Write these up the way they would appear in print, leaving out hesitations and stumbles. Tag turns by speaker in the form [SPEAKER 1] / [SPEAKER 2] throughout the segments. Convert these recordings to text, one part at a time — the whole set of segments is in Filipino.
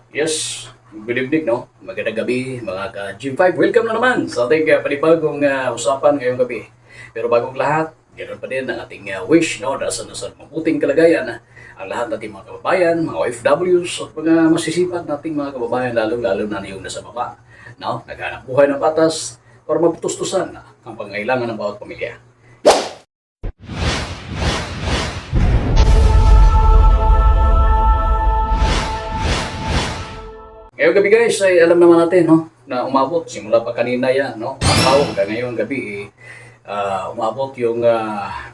[SPEAKER 1] Yes, good evening, no? Magandang gabi, mga ka-G5. Welcome na naman sa ating panibagong usapan ngayong gabi. Pero bagong lahat, ganoon pa din ang ating wish, no? Nasa mabuting kalagayan ang lahat nating mga kababayan, mga OFWs, at mga masisipag nating mga kababayan, lalo-lalo na yung nasa baba, no? Naghanap buhay ng patas para maputustusan ang pangailangan ng bawat pamilya. Ngayong gabi guys, ay alam naman natin, no, na umabot, simula pa kanina yan, no, araw hanggang ngayong gabi, umabot yung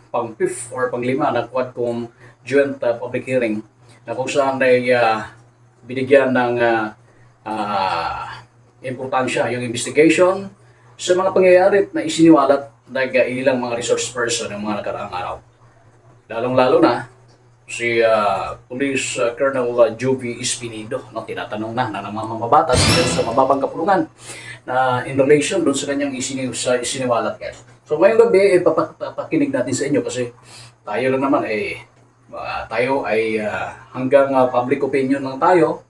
[SPEAKER 1] pang-5th or pang-5 na Quadcom Joint Public Hearing na kung saan ay binigyan ng importansya yung investigation sa mga pangyayari na isiniwalat ng ilang mga resource person ng mga nakaraang araw. Lalong-lalo na si Police Colonel Jovi Espinido, no, tinatanong na ng mga mamabatas sa mababang kapulungan na in relation doon sa kanyang isiniwalat guys. So ngayong gabi, papakinig natin sa inyo kasi tayo lang naman tayo ay hanggang public opinion lang tayo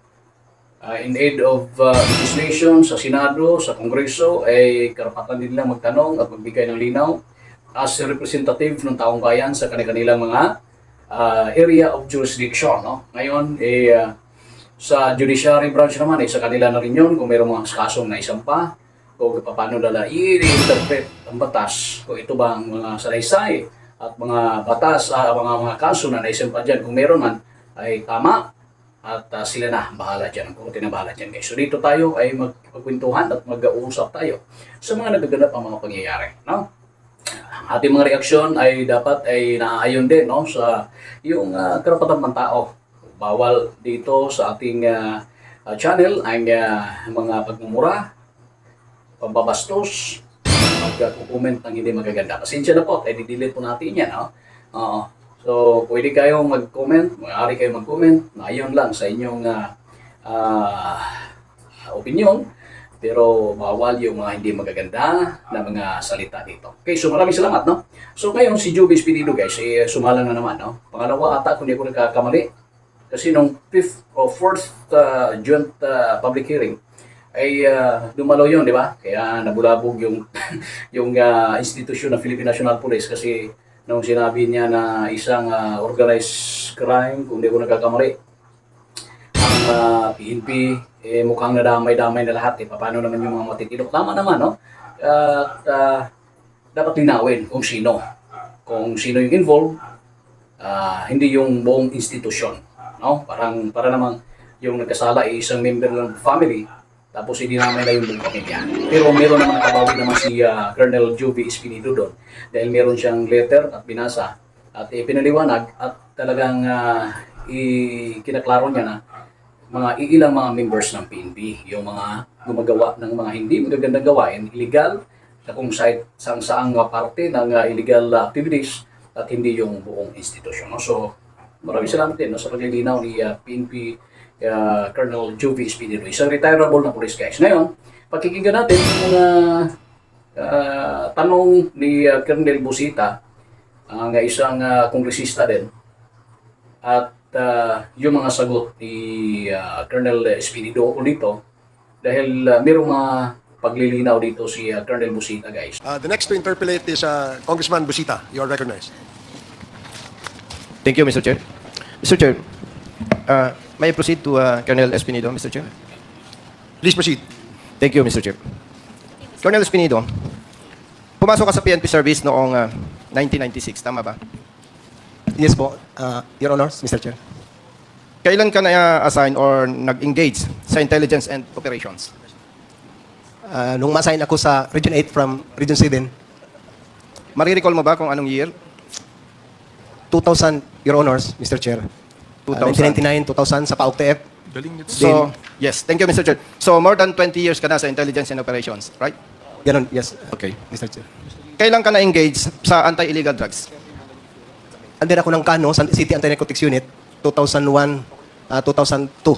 [SPEAKER 1] in aid of legislation sa Senado, sa Kongreso, ay karapatan din nilang magtanong at magbigay ng linaw as representative ng taong bayan sa kanilang mga area of jurisdiction, no? Ngayon, sa judiciary branch naman, sa kanila na rin yun, kung mayroong mga kasong na isampa, kung paano nila i-interpret ang batas, kung ito ba ang mga salaysay at mga batas, mga kaso na naisampa dyan, kung meron man, ay tama, at sila na bahala dyan, ang korte na bahala dyan guys. So dito tayo ay magkwentuhan at mag-uusap tayo sa mga nagaganap ang mga pangyayari, no? Ating mga reaksyon ay dapat ay naaayon din, no, sa yung karapatan ng tao. Bawal dito sa ating channel ang mga pagmumura, pambabastos, pag-comment ng hindi magaganda. Pasensya na po, ay didelete po natin yan, no? So, pwede kayong mag-comment, maaari kayong mag-comment, naayon lang sa inyong opinion. Pero bawal yung mga hindi magaganda na mga salita dito. Okay, so maraming salamat, no? So ngayon si Jovi Espinido guys, sumalang na naman, no? Pangalawa ata kung di ko nagkakamali. Kasi nung 5th o 4th joint public hearing ay dumalaw yun, di ba? Kaya nabulabog yung yung institusyon ng Philippine National Police kasi nung sinabi niya na isang organized crime, kung di ko nagkakamali, ang PNP, mukhang nadamay-damay na lahat. Paano naman yung mga matitino? Tama naman, no? Dapat linawin kung sino. Kung sino yung involved, hindi yung buong institusyon. No? Para namang yung nagkasala ay isang member ng family, tapos idinamay na yung buong pamilya. Pero meron naman nakabawi naman si Colonel Jovi Espinido doon. Dahil meron siyang letter at binasa at pinaliwanag at talagang kinaklaro niya na mga ilang mga members ng PNP, yung mga gumagawa ng mga hindi magagandang gawain, illegal, na kung saang parte ng illegal activities at hindi yung buong institusyon. No? So, maraming salamat din, no, sa paglilinaw ni PNP Colonel Jovi Espinido, isang retirable na police guys. Ngayon, pakikinggan natin yung mga tanong ni Colonel Busita, nga isang kongresista din, at yung mga sagot ni Colonel Espinido dito dahil mayroong mga paglilinaw dito si Colonel Busita guys.
[SPEAKER 2] The next to interpolate is Congressman Busita. You are recognized.
[SPEAKER 3] Thank you, Mr. Chair. Mr. Chair, may I proceed to Colonel Espinido, Mr. Chair?
[SPEAKER 2] Please proceed.
[SPEAKER 3] Thank you, Mr. Chair. Colonel Espinido, pumasok ka sa PNP service noong 1996, tama ba?
[SPEAKER 4] Yes po, Your Honors, Mr. Chair.
[SPEAKER 3] Kailan ka na-assign or nag-engage sa intelligence and operations?
[SPEAKER 4] Nung ma-assign ako sa Region 8 from Region 7,
[SPEAKER 3] Marirecall mo ba kung anong year?
[SPEAKER 4] 2000, Your Honors, Mr. Chair.
[SPEAKER 3] 2000.
[SPEAKER 4] 1999, 2000 sa PAOK-TF.
[SPEAKER 3] So, yes. Thank you, Mr. Chair. So, more than 20 years ka na sa intelligence and operations, right?
[SPEAKER 4] Ganon, yes,
[SPEAKER 3] Okay.
[SPEAKER 4] Mr. Chair.
[SPEAKER 3] Kailan ka na-engage sa anti-illegal drugs?
[SPEAKER 4] Andin ako ng Kano, San City Anti-Narcotics Unit, 2001, 2002.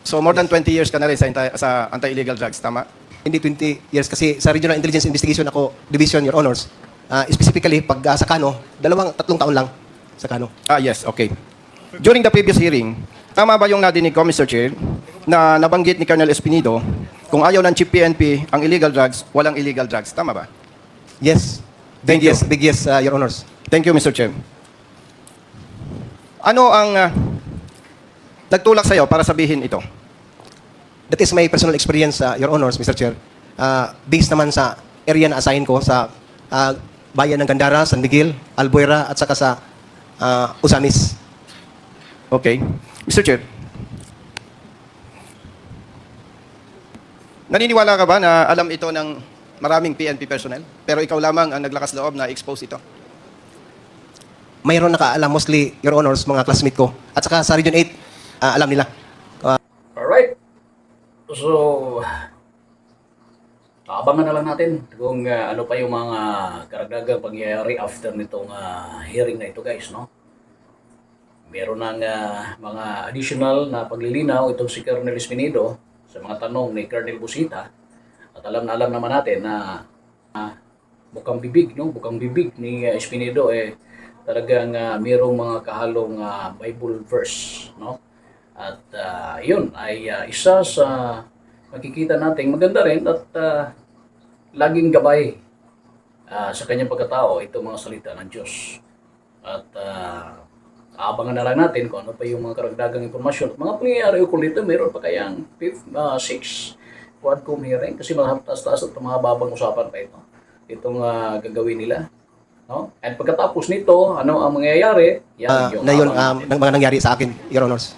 [SPEAKER 3] So, more than 20 years ka na rin sa anti-illegal drugs, tama?
[SPEAKER 4] Hindi 20 years kasi sa Regional Intelligence Investigation ako, Division, Your Honors. Specifically, pag sa Kano, 3 taon lang sa Kano.
[SPEAKER 3] Yes, okay. During the previous hearing, tama ba yung nadinig ko, Mr. Chair, na nabanggit ni Colonel Espinido, kung ayaw ng Chief PNP ang illegal drugs, walang illegal drugs. Tama ba?
[SPEAKER 4] Yes.
[SPEAKER 3] Thank you.
[SPEAKER 4] Big yes, Your Honors.
[SPEAKER 3] Thank you, Mr. Chair. Ano ang nagtulak sa'yo para sabihin ito?
[SPEAKER 4] That is my personal experience, Your Honors, Mr. Chair. Based naman sa area na assign ko sa bayan ng Gandara, San Miguel, Albuera, at saka sa Usamis.
[SPEAKER 3] Okay. Mr. Chair, naniniwala ka ba na alam ito ng maraming PNP personnel, pero ikaw lamang ang naglakas loob na expose ito?
[SPEAKER 4] Mayroon nakaalam mostly, Your Honors, mga classmate ko. At saka sa Region 8, alam nila.
[SPEAKER 1] Alright. So, abangan na lang natin kung ano pa yung mga karagdagang pangyayari after nitong hearing na ito, guys, no? Meron ng mga additional na paglilinaw itong si Colonel Espinido sa mga tanong ni Colonel Busita. At alam na alam naman natin na bukang bibig, no? Bukang bibig ni Espinido talagang mayroong mga kahalong Bible verse, no? At yun ay isa sa makikita natin maganda rin at laging gabay sa kanyang pagkatao itong mga salita ng Diyos. At abangan na lang natin kung ano pa yung mga karagdagang impormasyon. Mga pangyayari ukol dito, meron pa kayang 6 quadcom hearing kasi mga taas-taas at mga babang usapan pa ito. Itong gagawin nila. No? And pagkatapos nito, ano ang mangyayari? Yan yung
[SPEAKER 4] Na yun,
[SPEAKER 1] abangan natin.
[SPEAKER 4] mga nangyari sa akin, Your Honors.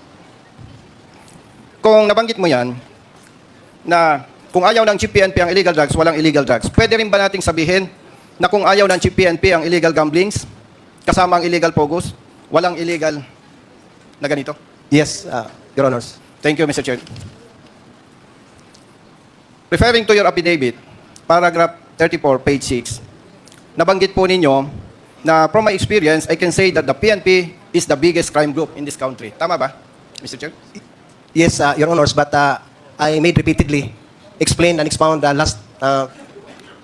[SPEAKER 3] Kung nabanggit mo yan, na kung ayaw ng Chief PNP ang illegal drugs, walang illegal drugs, pwede rin ba nating sabihin na kung ayaw ng Chief PNP ang illegal gamblings, kasama ang illegal pogos, walang illegal na ganito?
[SPEAKER 4] Yes, Your Honors.
[SPEAKER 3] Thank you, Mr. Chair. Referring to your affidavit, paragraph 34, page 6, nabanggit po ninyo na from my experience, I can say that the PNP is the biggest crime group in this country. Tama ba, Mr. Chair?
[SPEAKER 4] Yes, Your Honors, but I made repeatedly explain and expound the last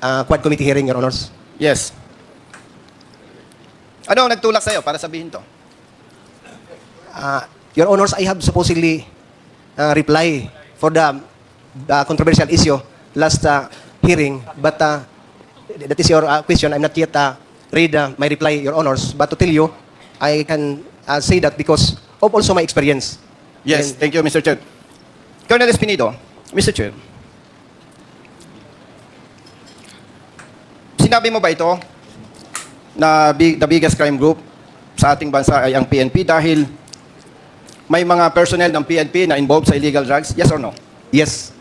[SPEAKER 4] Quad Committee hearing, Your Honors.
[SPEAKER 3] Yes. Ano ang nagtulak sa'yo para sabihin to?
[SPEAKER 4] Your Honors, I have supposedly reply for the controversial issue last hearing, but that is your question. I'm not yet read my reply, Your Honors. But to tell you, I can say that because of also my experience.
[SPEAKER 3] Yes,
[SPEAKER 4] And-
[SPEAKER 3] thank you, Mr. Chair. Colonel Espinido, Mr. Chair, sinabi mo ba ito na the biggest crime group sa ating bansa ay ang PNP dahil may mga personnel ng PNP na involved sa illegal drugs? Yes or no?
[SPEAKER 4] Yes.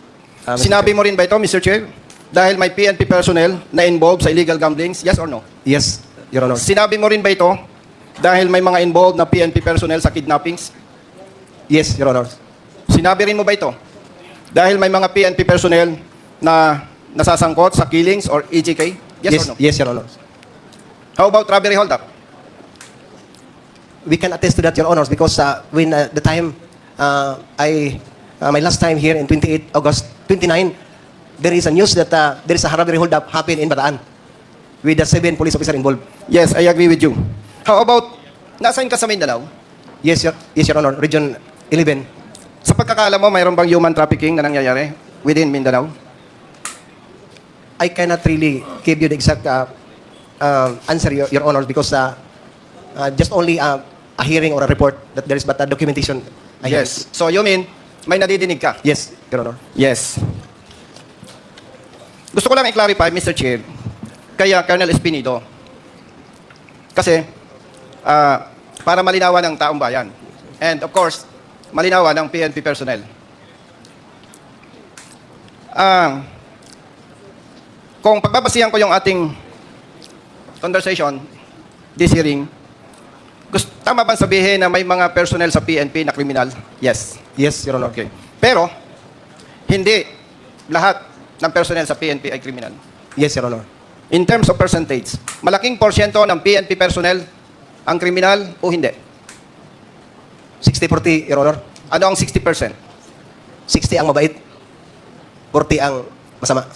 [SPEAKER 4] Mr.
[SPEAKER 3] Sinabi mo rin ba ito, Mr. Chair, dahil may PNP personnel na involved sa illegal gamblings? Yes or no?
[SPEAKER 4] Yes, Your Honors.
[SPEAKER 3] Sinabi mo rin ba ito dahil may mga involved na PNP personnel sa kidnappings?
[SPEAKER 4] Yes, Your Honors.
[SPEAKER 3] Sinabi rin mo ba ito dahil may mga PNP personnel na nasasangkot sa killings or EJK? Yes or no?
[SPEAKER 4] Yes, Your Honors.
[SPEAKER 3] How about robbery hold-up?
[SPEAKER 4] We can attest to that, Your Honors, because when the time my last time here in 28 August 29, there is a news that there is a robbery hold-up happened in Bataan with the 7 police officers involved.
[SPEAKER 3] Yes, I agree with you. How about, nasaan ka sa Mindanao?
[SPEAKER 4] Yes, Your Honor. Region 11.
[SPEAKER 3] Sa pagkakaalam mo, mayroon bang human trafficking na nangyayari within Mindanao?
[SPEAKER 4] I cannot really give you the exact answer, Your Honors, because just only a hearing or a report that there is but a documentation. I have.
[SPEAKER 3] Yes. So you mean, may nadidinig ka?
[SPEAKER 4] Yes, Your Honor.
[SPEAKER 3] Yes. Gusto ko lang i-clarify, Mr. Chair, kaya Colonel Espinido. Kasi, para malinawan ng taong bayan. And of course, malinawan ng PNP personnel. Kung pagbabasihan ko yung ating conversation, this hearing, tama bang sabihin na may mga personnel sa PNP na kriminal? Yes.
[SPEAKER 4] Yes, Your Honor.
[SPEAKER 3] Okay. Pero, hindi lahat ng personnel sa PNP ay kriminal.
[SPEAKER 4] Yes, Your Honor.
[SPEAKER 3] In terms of percentage, malaking porsyento ng PNP personnel ang kriminal o hindi?
[SPEAKER 4] 60-40, Your Honor.
[SPEAKER 3] Ano ang 60%?
[SPEAKER 4] 60 ang mabait. 40 ang masama.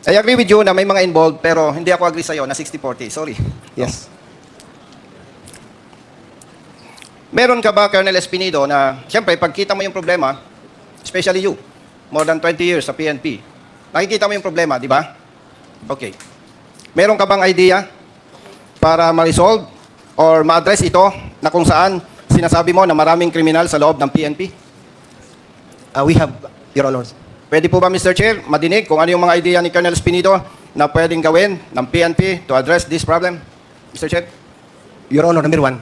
[SPEAKER 3] I agree with you na may mga involved, pero hindi ako agree sa'yo na 60-40. Sorry.
[SPEAKER 4] Yes.
[SPEAKER 3] Meron ka ba, Colonel Espinido, na siyempre, pagkita mo yung problema, Especially you. More than 20 years sa PNP. Nakikita mo yung problema, di ba? Okay. Meron ka bang idea para ma-resolve or ma-address ito na kung saan sinasabi mo na maraming kriminal sa loob ng PNP?
[SPEAKER 4] We have, Your Honors.
[SPEAKER 3] Pwede po ba, Mr. Chair, madinig kung ano yung mga idea ni Colonel Espinido na pwedeng gawin ng PNP to address this problem? Mr. Chair?
[SPEAKER 4] Your Honor, number one,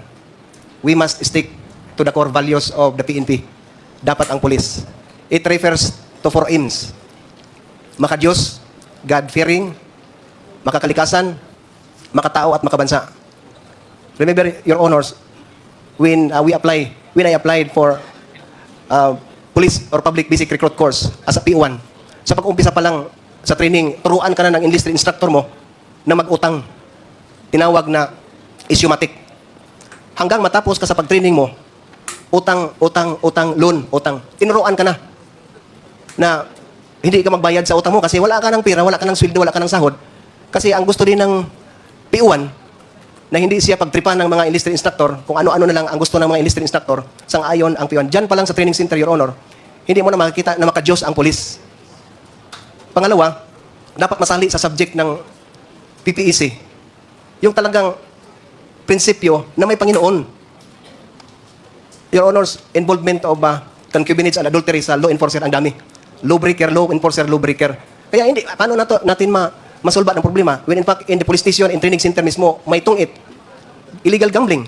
[SPEAKER 4] we must stick to the core values of the PNP. Dapat ang pulis. It refers to 4 aims. Makadiyos, God-fearing, makakalikasan, makatao at makabansa. Remember, Your Honors, when I applied for police or public basic recruit course as a P1, sa pag-umpisa pa lang sa training, turuan ka na ng enlisted instructor mo na mag-utang. Tinawag na isyomatic. Hanggang matapos ka sa pag-training mo, utang, loan. Tinuruan ka na hindi ka magbayad sa utang mo kasi wala ka ng pera, wala ka ng sweldo, wala ka ng sahod. Kasi ang gusto din ng P1 na hindi siya pagtripan ng mga enlisted instructor, kung ano-ano na lang ang gusto ng mga enlisted instructor, sang-ayon ang P1. Diyan pa lang sa training center, Your Honor, hindi mo na makikita na makadiyos ang polis. Pangalawa, dapat masali sa subject ng PPEC. Yung talagang prinsipyo na may Panginoon. Your Honor's involvement of concubinage and adultery sa law enforcer ang dami. Law breaker, law enforcer, law breaker. Kaya hindi, paano natin masolba ang problema? When in fact, in the police station, in training center mismo, may tungit. Illegal gambling.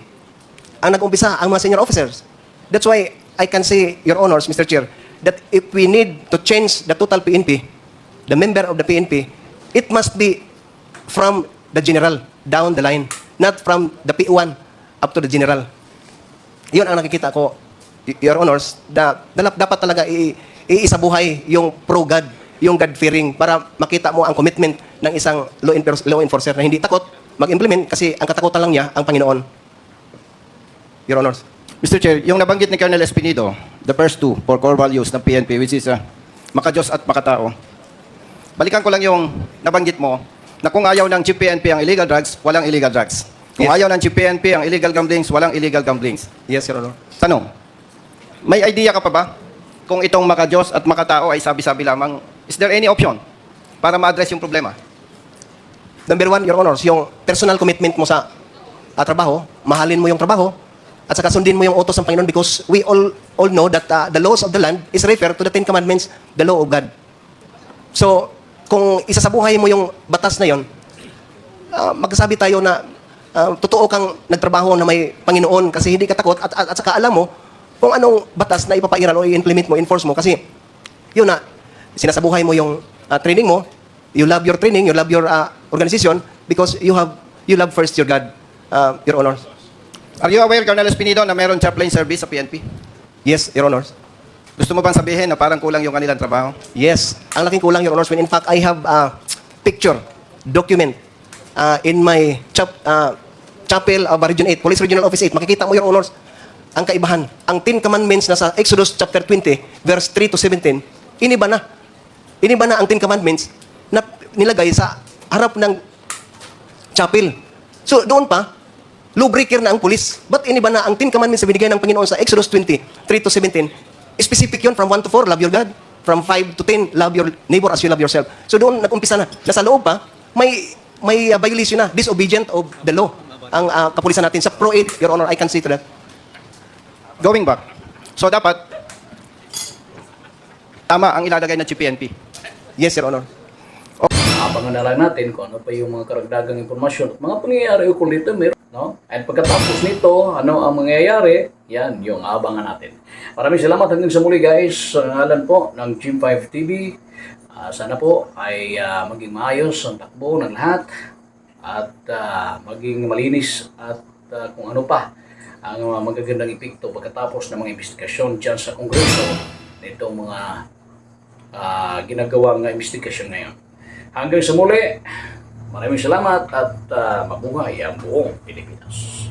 [SPEAKER 4] Ang nag-umpisa, ang mga senior officers. That's why I can say, Your Honors, Mr. Chair, that if we need to change the total PNP, the member of the PNP, it must be from the general down the line, not from the P1 up to the general. Yun ang nakikita ko, Your Honors, dapat talaga iisabuhay yung pro-God, yung God-fearing para makita mo ang commitment ng isang law enforcer na hindi takot mag-implement kasi ang katakutan lang niya ang Panginoon. Your Honors.
[SPEAKER 3] Mr. Chair, yung nabanggit ni Colonel Espinido, the first two for core values ng PNP, which is makadiyos at makatao. Balikan ko lang yung nabanggit mo na kung ayaw ng Chief PNP ang illegal drugs, walang illegal drugs. Kung
[SPEAKER 4] Yes.
[SPEAKER 3] ayaw ng Chief PNP ang illegal gamblings, walang illegal gamblings.
[SPEAKER 4] Yes, Your Honor.
[SPEAKER 3] Tanong, may idea ka pa ba kung itong makadiyos at makatao ay sabi-sabi lamang, is there any option para ma-address yung problema?
[SPEAKER 4] Number one, Your Honors, yung personal commitment mo sa trabaho, mahalin mo yung trabaho, at saka sundin mo yung utos ng Panginoon because we all know that the laws of the land is refer to the Ten Commandments, the law of God. So, kung isasabuhay mo yung batas na yon, magsasabi tayo na totoo kang nagtrabaho na may Panginoon kasi hindi ka takot at saka alam mo kung anong batas na ipapairal o i-implement mo, enforce mo kasi yun na, sinasabuhay mo yung training mo, you love your training, you love your organization because you love first your God, Your Honor.
[SPEAKER 3] Are you aware, Colonel Espinido, na meron chaplain service sa PNP?
[SPEAKER 4] Yes, Your Honor.
[SPEAKER 3] Gusto mo bang sabihin na parang kulang yung kanilang trabaho?
[SPEAKER 4] Yes, ang laking kulang, Your Honor. When in fact, I have a picture, document in my chapel of Region 8, Police Regional Office 8. Makikita mo, Your Honors, ang kaibahan. Ang 10 Commandments na sa Exodus chapter 20, verse 3 to 17, iniba na. Iniba na ang 10 Commandments na nilagay sa harap ng chapel. So, doon pa, law breaker na ang pulis. But iniba na ang 10 Commandments na binigay ng Panginoon sa Exodus 20, 3 to 17. Specific yun from 1 to 4, love your God. From 5 to 10, love your neighbor as you love yourself. So doon nag-umpisa na. Nasa loob pa, may violation na, disobedient of the law. Ang kapulisan natin. Sa Pro 8, Your Honor, I can see to that.
[SPEAKER 3] Going back, so dapat, tama ang ilalagay ng Chief PNP.
[SPEAKER 4] Yes, Your Honor.
[SPEAKER 1] Abangan na lang natin kung ano pa yung mga karagdagang impormasyon at mga pangyayari ukol dito, no? At pagkatapos nito, ano ang mangyayari, yan yung abangan natin. Maraming salamat hanggang sa muli guys, sa ngalan po ng Team 5 TV. Sana po ay maging maayos ang takbo ng lahat at maging malinis at kung ano pa ang magagandang epekto pagkatapos ng mga investigasyon dyan sa Kongreso nitong mga ginagawang investigasyon ngayon. Hanggang sa muli, maraming salamat at mabuhay ang buong Pilipinas.